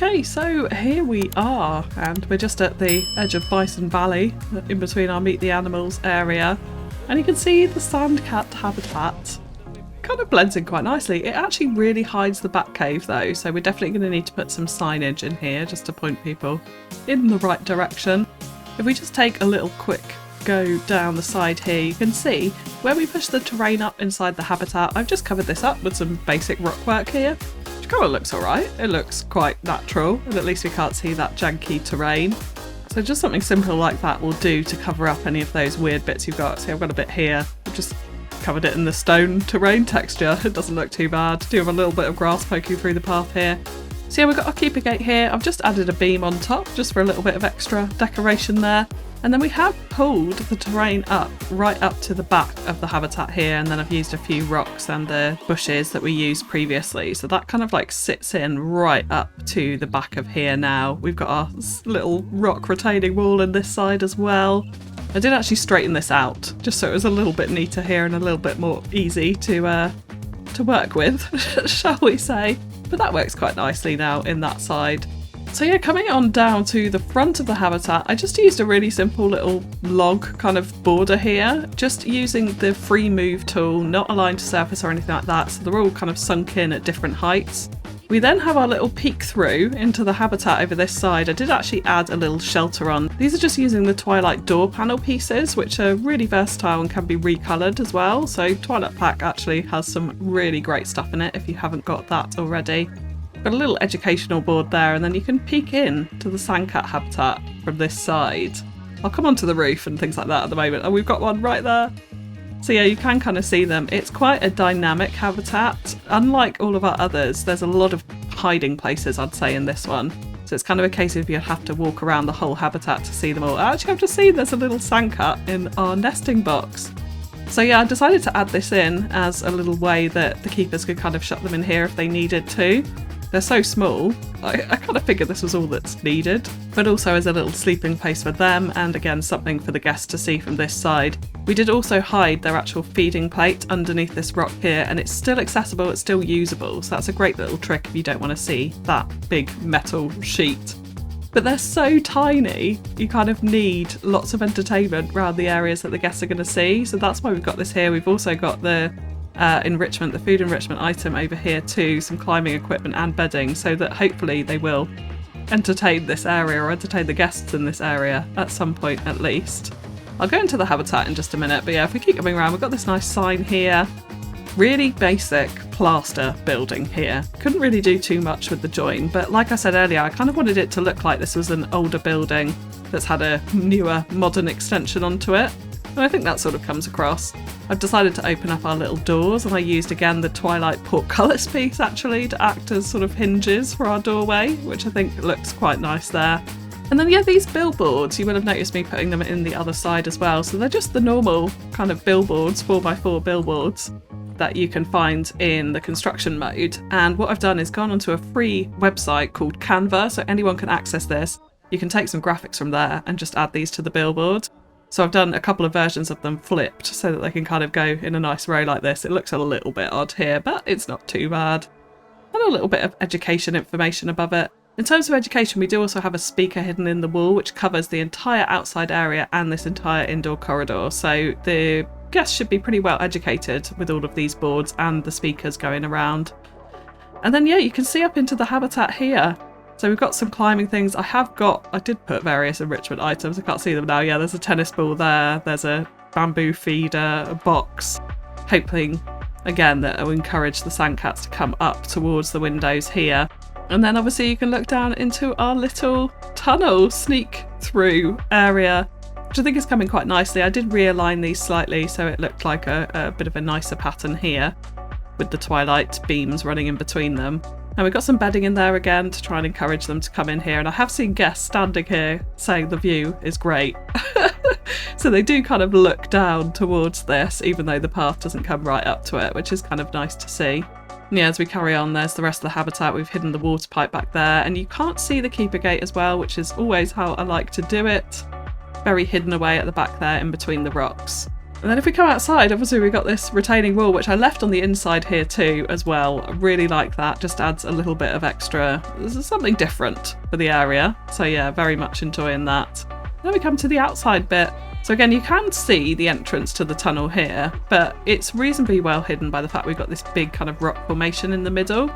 Okay, so here we are, and we're just at the edge of Bison Valley, in between our Meet the Animals area, and you can see the sandcat habitat kind of blends in quite nicely. It actually really hides the bat cave though, so we're definitely going to need to put some signage in here just to point people in the right direction. If we just take a little quick go down the side here, you can see where we push the terrain up inside the habitat. I've just covered this up with some basic rock work here, which kind of looks alright. It looks quite natural, and at least we can't see that janky terrain. So just something simple like that will do to cover up any of those weird bits you've got. See, I've got a bit here, I've just covered it in the stone terrain texture. It doesn't look too bad. Do have a little bit of grass poking through the path here. So yeah, we've got our keeper gate here. I've just added a beam on top just for a little bit of extra decoration there. And then we have pulled the terrain up right up to the back of the habitat here, and then I've used a few rocks and the bushes that we used previously. So that kind of like sits in right up to the back of here now. We've got our little rock retaining wall on this side as well. I did actually straighten this out just so it was a little bit neater here and a little bit more easy to work with, shall we say. But that works quite nicely now in that side. So yeah, coming on down to the front of the habitat, I just used a really simple little log kind of border here, just using the free move tool, not aligned to surface or anything like that, so they're all kind of sunk in at different heights. We then have our little peek through into the habitat over this side. I did actually add a little shelter on. These are just using the Twilight door panel pieces, which are really versatile and can be recoloured as well. So Twilight Pack actually has some really great stuff in it if you haven't got that already. Got a little educational board there, and then you can peek in to the sandcat habitat from this side. I'll come onto the roof and things like that at the moment, and we've got one right there. So yeah, you can kind of see them. It's quite a dynamic habitat. Unlike all of our others, there's a lot of hiding places, I'd say, in this one. So it's kind of a case of you have to walk around the whole habitat to see them all. I actually have to see there's a little sandcat in our nesting box. So yeah, I decided to add this in as a little way that the keepers could kind of shut them in here if they needed to. They're so small, I kind of figured this was all that's needed, but also as a little sleeping place for them, and again something for the guests to see from this side. We did also hide their actual feeding plate underneath this rock here, and it's still accessible, it's still usable, so that's a great little trick if you don't want to see that big metal sheet. But they're so tiny, you kind of need lots of entertainment around the areas that the guests are going to see, so that's why we've got this here. We've also got the enrichment, the food enrichment item over here too, some climbing equipment and bedding, so that hopefully they will entertain this area or entertain the guests in this area at some point at least. I'll go into the habitat in just a minute, but yeah, if we keep coming around, we've got this nice sign here. Really basic plaster building here. Couldn't really do too much with the join, but like I said earlier, I kind of wanted it to look like this was an older building that's had a newer modern extension onto it. And I think that sort of comes across. I've decided to open up our little doors, and I used again the Twilight portcullis piece actually to act as sort of hinges for our doorway, which I think looks quite nice there. And then yeah, these billboards, you will have noticed me putting them in the other side as well. So they're just the normal kind of billboards, 4x4 billboards that you can find in the construction mode. And what I've done is gone onto a free website called Canva, so anyone can access this. You can take some graphics from there and just add these to the billboard. So I've done a couple of versions of them flipped so that they can kind of go in a nice row like this. It looks a little bit odd here, but it's not too bad. And a little bit of education information above it. In terms of education, we do also have a speaker hidden in the wall, which covers the entire outside area and this entire indoor corridor. So the guests should be pretty well educated with all of these boards and the speakers going around. And then yeah, you can see up into the habitat here. So we've got some climbing things. I did put various enrichment items. I can't see them now. Yeah, there's a tennis ball there. There's a bamboo feeder, a box. Hoping, again, that it will encourage the sandcats to come up towards the windows here. And then obviously you can look down into our little tunnel sneak through area, which I think is coming quite nicely. I did realign these slightly so it looked like a bit of a nicer pattern here with the twilight beams running in between them. And we've got some bedding in there again to try and encourage them to come in here. And I have seen guests standing here saying the view is great. So they do kind of look down towards this, even though the path doesn't come right up to it, which is kind of nice to see. And yeah, as we carry on, there's the rest of the habitat. We've hidden the water pipe back there, and you can't see the keeper gate as well, which is always how I like to do it. Very hidden away at the back there in between the rocks. And then if we come outside, obviously we've got this retaining wall, which I left on the inside here too as well. I really like that, just adds a little bit of extra, this is something different for the area. So yeah, very much enjoying that. Then we come to the outside bit. So again, you can see the entrance to the tunnel here, but it's reasonably well hidden by the fact we've got this big kind of rock formation in the middle.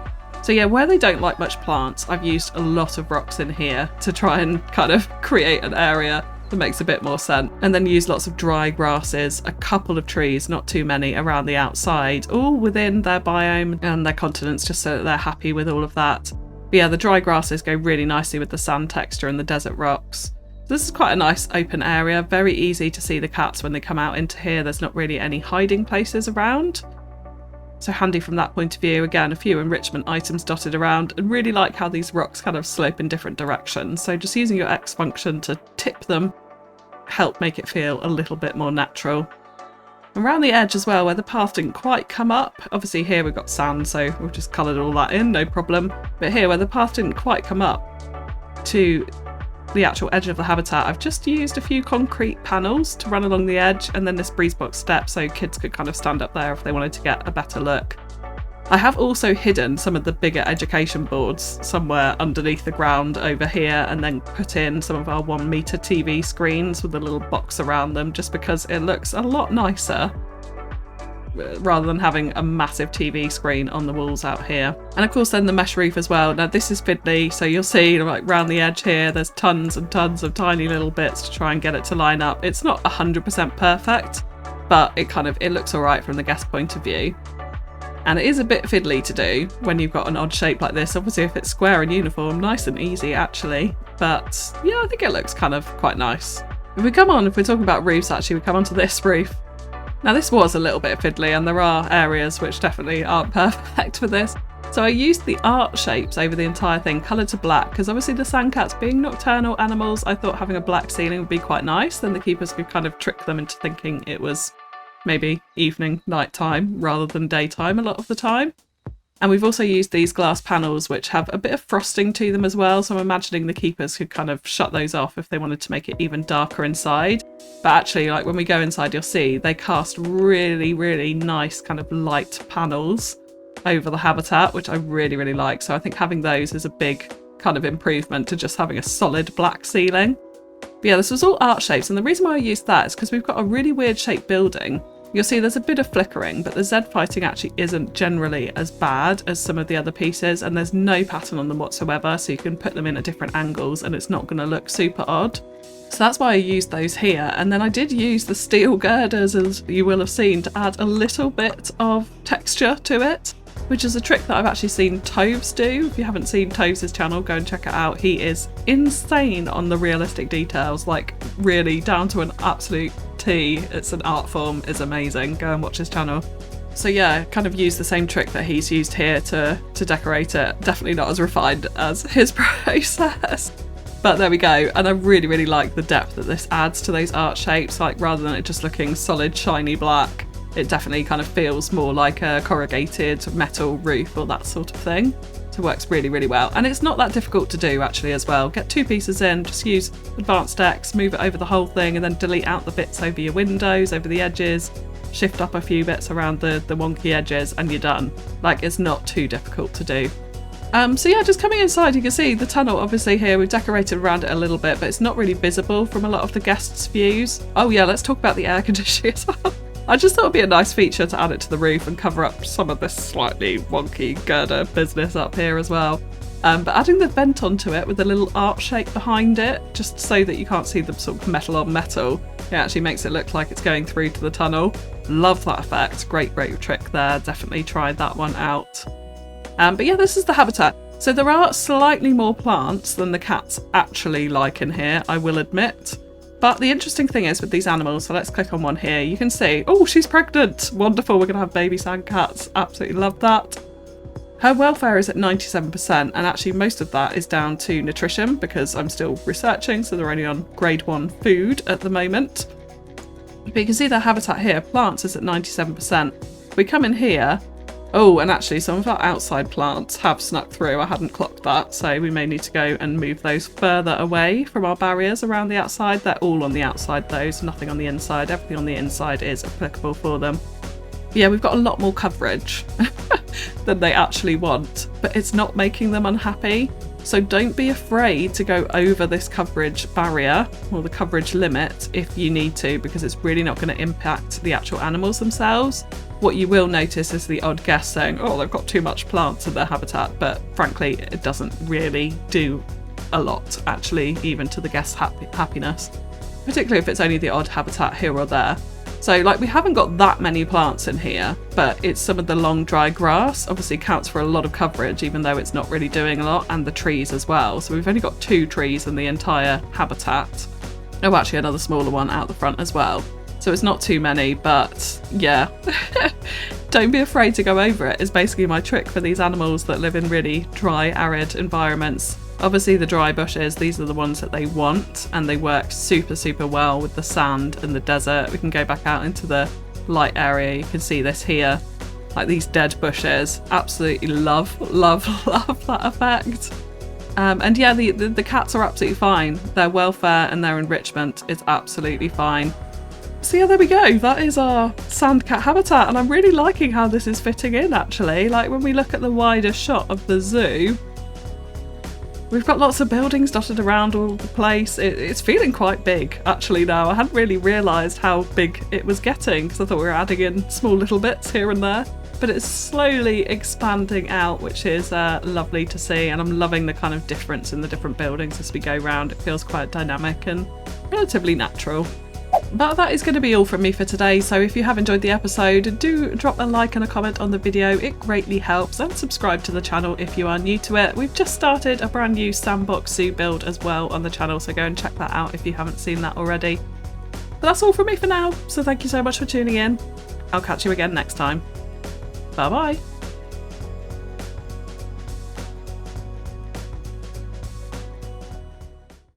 So yeah, where they don't like much plants, I've used a lot of rocks in here to try and kind of create an area that makes a bit more sense. And then use lots of dry grasses, a couple of trees, not too many, around the outside, all within their biome and their continents, just so that they're happy with all of that. But yeah, the dry grasses go really nicely with the sand texture and the desert rocks. This is quite a nice open area, very easy to see the cats when they come out into here. There's not really any hiding places around. So handy from that point of view. Again, a few enrichment items dotted around, and really like how these rocks kind of slope in different directions. So just using your X function to tip them help make it feel a little bit more natural. Around the edge as well, where the path didn't quite come up, obviously here we've got sand, so we've just coloured all that in, no problem. But here where the path didn't quite come up to the actual edge of the habitat, I've just used a few concrete panels to run along the edge, and then this breeze box step so kids could kind of stand up there if they wanted to get a better look. I have also hidden some of the bigger education boards somewhere underneath the ground over here, and then put in some of our 1 meter TV screens with a little box around them, just because it looks a lot nicer rather than having a massive TV screen on the walls out here. And of course then the mesh roof as well. Now this is fiddly, so you'll see like round the edge here there's tons and tons of tiny little bits to try and get it to line up. It's not 100% perfect, but it looks alright from the guest point of view. And it is a bit fiddly to do when you've got an odd shape like this. Obviously if it's square and uniform, nice and easy actually. But yeah, I think it looks kind of quite nice. If we're talking about roofs actually, we come onto this roof. Now this was a little bit fiddly, and there are areas which definitely aren't perfect for this. So I used the art shapes over the entire thing, coloured to black, because obviously the sandcats being nocturnal animals, I thought having a black ceiling would be quite nice. Then the keepers could kind of trick them into thinking it was maybe evening, night time, rather than daytime a lot of the time. And we've also used these glass panels which have a bit of frosting to them as well, so I'm imagining the keepers could kind of shut those off if they wanted to make it even darker inside. But actually, like when we go inside, you'll see they cast really, really nice kind of light panels over the habitat, which I really, really like. So I think having those is a big kind of improvement to just having a solid black ceiling. But yeah, this was all art shapes, and the reason why I used that is because we've got a really weird shaped building. You'll see there's a bit of flickering, but the Z fighting actually isn't generally as bad as some of the other pieces, and there's no pattern on them whatsoever, so you can put them in at different angles and it's not going to look super odd. So that's why I used those here. And then I did use the steel girders, as you will have seen, to add a little bit of texture to it, which is a trick that I've actually seen Toves do. If you haven't seen Toves' channel, go and check it out. He is insane on the realistic details, like really down to an absolute T. T. It's an art form, is amazing. Go and watch his channel. So yeah, kind of use the same trick that he's used here to decorate it. Definitely not as refined as his process. But there we go, and I really, really like the depth that this adds to those art shapes. Like, rather than it just looking solid, shiny black, it definitely kind of feels more like a corrugated metal roof or that sort of thing. So it works really, really well. And it's not that difficult to do actually as well. Get 2 pieces in, just use advanced X, move it over the whole thing, and then delete out the bits over your windows, over the edges, shift up a few bits around the wonky edges, and you're done. Like, it's not too difficult to do. So yeah, just coming inside, you can see the tunnel obviously here. We've decorated around it a little bit, but it's not really visible from a lot of the guests' views. Oh yeah, let's talk about the air conditioning as well. I just thought it'd be a nice feature to add it to the roof and cover up some of this slightly wonky girder business up here as well. But adding the vent onto it with a little arch shape behind it, just so that you can't see the sort of metal on metal, it actually makes it look like it's going through to the tunnel. Love that effect. Great, great trick there. Definitely tried that one out. But yeah, this is the habitat. So there are slightly more plants than the cats actually like in here, I will admit. But the interesting thing is with these animals, so let's click on one here, you can see, oh, she's pregnant. Wonderful, we're going to have baby sand cats. Absolutely love that. Her welfare is at 97%, and actually most of that is down to nutrition because I'm still researching, so they're only on grade 1 food at the moment. But you can see their habitat here, plants is at 97%. We come in here. Oh, and actually some of our outside plants have snuck through. I hadn't clocked that, so we may need to go and move those further away from our barriers around the outside. They're all on the outside though, so nothing on the inside. Everything on the inside is applicable for them. But yeah, we've got a lot more coverage than they actually want, but it's not making them unhappy. So don't be afraid to go over this coverage barrier or the coverage limit if you need to, because it's really not going to impact the actual animals themselves. What you will notice is the odd guest saying, oh, they've got too much plants in their habitat, but frankly, it doesn't really do a lot, actually, even to the guest's happiness, particularly if it's only the odd habitat here or there. So, like, we haven't got that many plants in here, but it's some of the long dry grass, obviously counts for a lot of coverage, even though it's not really doing a lot, and the trees as well. So we've only got 2 trees in the entire habitat. Oh, actually another smaller one out the front as well. So it's not too many, but yeah, don't be afraid to go over it is basically my trick for these animals that live in really dry, arid environments. Obviously the dry bushes, these are the ones that they want, and they work super, super well with the sand and the desert. We can go back out into the light area. You can see this here, like these dead bushes. Absolutely love, love, love that effect. And yeah, the cats are absolutely fine. Their welfare and their enrichment is absolutely fine. So yeah, there we go. That is our sand cat habitat, and I'm really liking how this is fitting in actually. Like when we look at the wider shot of the zoo, we've got lots of buildings dotted around all the place. It's feeling quite big actually now. I hadn't really realised how big it was getting because I thought we were adding in small little bits here and there. But it's slowly expanding out, which is lovely to see, and I'm loving the kind of difference in the different buildings as we go around. It feels quite dynamic and relatively natural. But that is going to be all from me for today, so if you have enjoyed the episode, do drop a like and a comment on the video, it greatly helps, and subscribe to the channel if you are new to it. We've just started a brand new sandbox zoo build as well on the channel, so go and check that out if you haven't seen that already. But that's all from me for now, so thank you so much for tuning in. I'll catch you again next time. Bye bye!